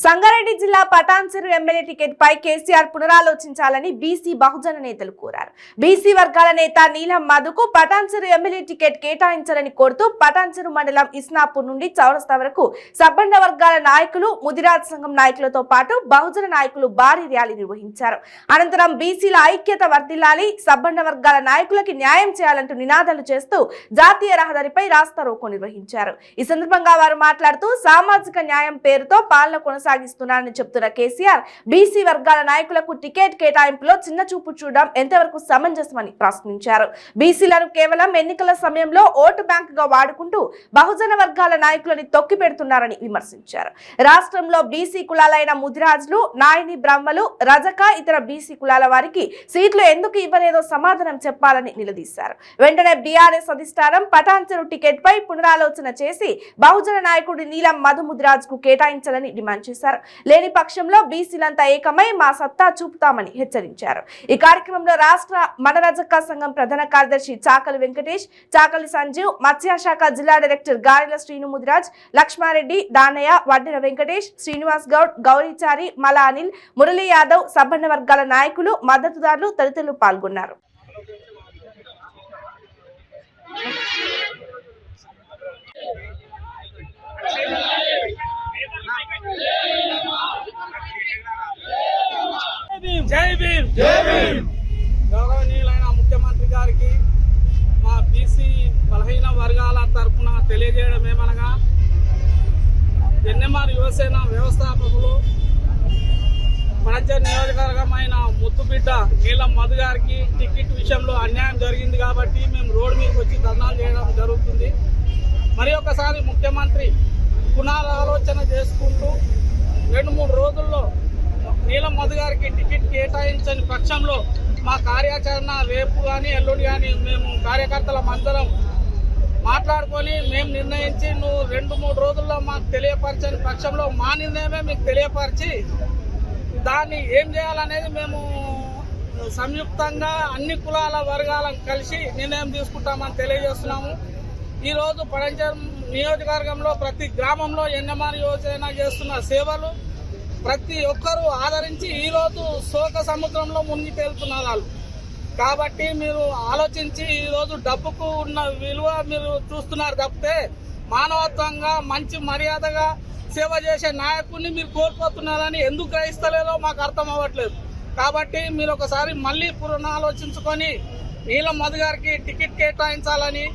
సంగారెడ్డి జిల్లా Patancheru MLA ticket పై KCR పునరాలోచించాలని BC బహుజన నేతలు కోరారు. బీసీ వర్గాల నేత నీలం మధుకు పటాన్చెరు ఎమ్మెల్యే టికెట్ కేటాయించాలని కోరుతూ పటాన్చెరు మండలం ఇస్నాపూర్ నుండి చౌరస్తా వరకు సబ్బండ వర్గాల నాయకులు, ముదిరాజ్ సంఘం నాయకులతో పాటు బహుజన నాయకులు భారీ ర్యాలీ నిర్వహించారు. అనంతరం బీసీల ఐక్యత వర్ధిల్లాలి, సబ్బండ వర్గాల నాయకులకి న్యాయం చేయాలంటూ నినాదాలు చేస్తూ జాతీయ రహదారిపై రాస్తారోకో నిర్వహించారు. ఈ సందర్భంగా వారు మాట్లాడుతూ సామాజిక న్యాయం పేరుతో పాలన కొనసాగిస్తున్నారని చెప్తున్న కేసీఆర్ బీసీ వర్గాల నాయకులకు టికెట్ కేటాయింపులో చిన్న చూపు చూడడం ఎంతవరకు సమంజసమని ప్రశ్నించారు. బీసీలను కేవలం ఎన్నికల సమయంలో ఓటు బ్యాంక్ గా వాడుకుంటూ బహుజన వర్గాల నాయకులని తొక్కి పెడుతున్నారని విమర్శించారు. రాష్ట్రంలో బీసీ కులాలైన ముదిరాజులు, నాయని బ్రహ్మలు, రజక, ఇతర బీసీ కులాల వారికి సీట్లు ఎందుకు ఇవ్వలేదో సమాధానం చెప్పాలని నిలదీశారు. వెంటనే బీఆర్ఎస్ అధిష్టానం పటాన్చెరు టికెట్ పై పునరాలోచన చేసి బహుజన నాయకుడు నీలం మధు ముదిరాజ్ కు కేటాయించాలని డిమాండ్ చేశారు. లేని పక్షంలో బీసీలంతా ఏకమై మా సత్తా చూపుతామని హెచ్చరించారు. ఈ కార్యక్రమంలో రాష్ట్ర మనరజక సంఘం ప్రధాన కార్యదర్శి చాకలి వెంకటేష్, చాకలి సంజీవ్, మత్స్యశాఖ జిల్లా డైరెక్టర్ గారెల శ్రీను ముదిరాజ్, లక్ష్మారెడ్డి, దానయ్య, వడ్డెర వెంకటేష్, శ్రీనివాస్ గౌడ్, గౌరీచారి, మల అనిల్, మురళీ యాదవ్, సబ్బండ వర్గాల నాయకులు, మద్దతుదారులు తదితరులు పాల్గొన్నారు. జై భీమ్, జై భీమ్. గౌరవనీయులైన ముఖ్యమంత్రి గారికి మా బీసీ బలహీన వర్గాల తరఫున తెలియజేయడం ఏమనగా, ఎన్ఎంఆర్ యువసేన వ్యవస్థాపకులు పటాన్చెరు నియోజకవర్గమైన ముద్దుబిడ్డ నీలం మధు గారికి టికెట్ విషయంలో అన్యాయం జరిగింది కాబట్టి మేము రోడ్డు మీదకి వచ్చి ధర్నాలు చేయడం జరుగుతుంది. మరి ఒకసారి ముఖ్యమంత్రి పునరాలోచన చేసుకుంటూ 2-3 రోజుల్లో నీలం మధు గారికి టికెట్ కేటాయించని పక్షంలో మా కార్యాచరణ రేపు కానీ ఎల్లుండి కానీ మేము కార్యకర్తలం అందరం మాట్లాడుకొని మేము నిర్ణయించి నువ్వు 2-3 రోజుల్లో మాకు తెలియపరచని పక్షంలో మా నిర్ణయమే మీకు తెలియపరిచి దాన్ని ఏం చేయాలనేది మేము సంయుక్తంగా అన్ని కులాల వర్గాలను కలిసి నిర్ణయం తీసుకుంటామని తెలియజేస్తున్నాము. ఈరోజు పటాన్చెరు నియోజకవర్గంలో ప్రతి గ్రామంలో ఎన్ఎంఆర్ యువసేన చేస్తున్న సేవలు ప్రతి ఒక్కరూ ఆదరించి ఈరోజు శోక సముద్రంలో మునిగి తేలుతున్నారు వాళ్ళు. కాబట్టి మీరు ఆలోచించి ఈరోజు డబ్బుకు ఉన్న విలువ మీరు చూస్తున్నారు తప్పితే మానవత్వంగా మంచి మర్యాదగా సేవ చేసే నాయకుడిని మీరు కోల్పోతున్నారని ఎందుకు గ్రహిస్తలేదో మాకు అర్థం అవ్వట్లేదు. కాబట్టి మీరు ఒకసారి మళ్ళీ పునరాలోచించుకొని నీలం మధు గారికి టికెట్ కేటాయించాలని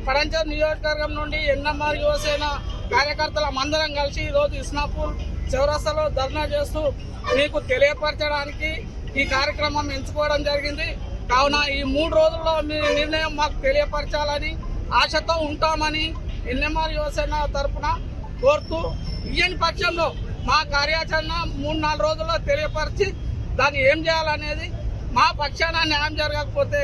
పటాన్చెరు నియోజకవర్గం నుండి ఎన్ఎంఆర్ యువసేన కార్యకర్తల అందరం కలిసి ఈరోజు ఇస్నాపూర్ చౌరస్తాలో ధర్నా చేస్తూ మీకు తెలియపరచడానికి ఈ కార్యక్రమం ఎంచుకోవడం జరిగింది. కావున ఈ 3 రోజుల్లో మీ నిర్ణయం మాకు తెలియపరచాలని ఆశతో ఉంటామని ఎన్ఎంఆర్ యువసేన తరఫున కోరుతూ, ఇయ్యని పక్షంలో మా కార్యాచరణ 3-4 రోజుల్లో తెలియపరిచి దాన్ని ఏం చేయాలనేది, మా పక్షాన న్యాయం జరగకపోతే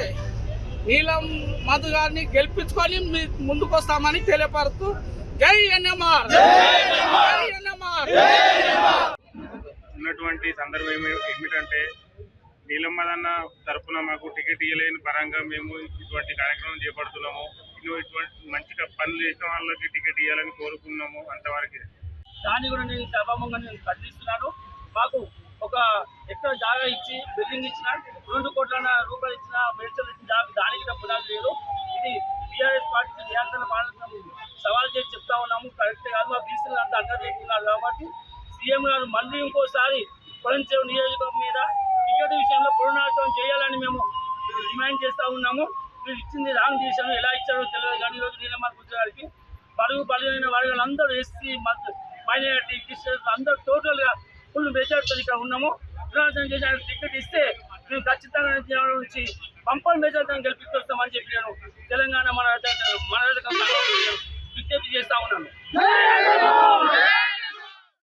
నీలం మధు గారిని గెలిపించుకొని మీ ముందుకు వస్తామని తెలియపరుస్తూ జై ఎన్ఎంఆర్, జై ఎన్ఎంఆర్. ఉన్నటువంటి సందర్భం ఏమిటంటే, నీలం మధన్న తరఫున మాకు టికెట్ ఇవ్వలేని పరంగా మేము ఇటువంటి కార్యక్రమం చేపడుతున్నాము. ఇటువంటి మంచిగా పనులు చేసిన వాళ్ళకి టికెట్ ఇవ్వాలని కోరుకున్నాము. అంతవరకు దాన్ని కూడా నేను సభాముఖంగా నేను ఖండిస్తున్నాను. మాకు ఒక ఎక్కడ జాగా ఇచ్చి బిల్డింగ్ ఇచ్చిన 2 కోట్ల రూపాయలు ఇచ్చిన మెడికల్ ఇచ్చిన దానికి పునాది లేదు. ఇది టీఆర్ఎస్ పార్టీకి నియంత్రణ పాలన సవాల్ చేసి చెప్తా ఉన్నాము. కరెక్ట్ కాదు. మా బీసీలు అంతా అంగీకరిస్తున్నారు కాబట్టి సీఎం గారు మళ్ళీ ఇంకోసారి పటాన్చెరు నియోజకవర్గం మీద టికెట్ విషయంలో పునరాలోచన చేయాలని మేము డిమాండ్ చేస్తూ ఉన్నాము. మీరు ఇచ్చింది రాంగ్ చేశాను, ఎలా ఇచ్చారో తెలియదు. కానీ ఈరోజు నీలం మధు గారికి బలైన వర్గాలందరూ ఎస్సీ, మైనారిటీ, క్రిస్టియన్స్ అందరూ టోటల్గా ఫుల్ మెజార్టీతో ఇక్కడ ఉన్నాము. పునరాలోచన చేసి ఆయన టికెట్ ఇస్తే మేము ఖచ్చితంగా నుంచి పంపల్ మెజార్టీని గెలిపిస్తామని చెప్పి నేను తెలంగాణ మన విజ్ఞప్తి చేస్తా ఉన్నాను.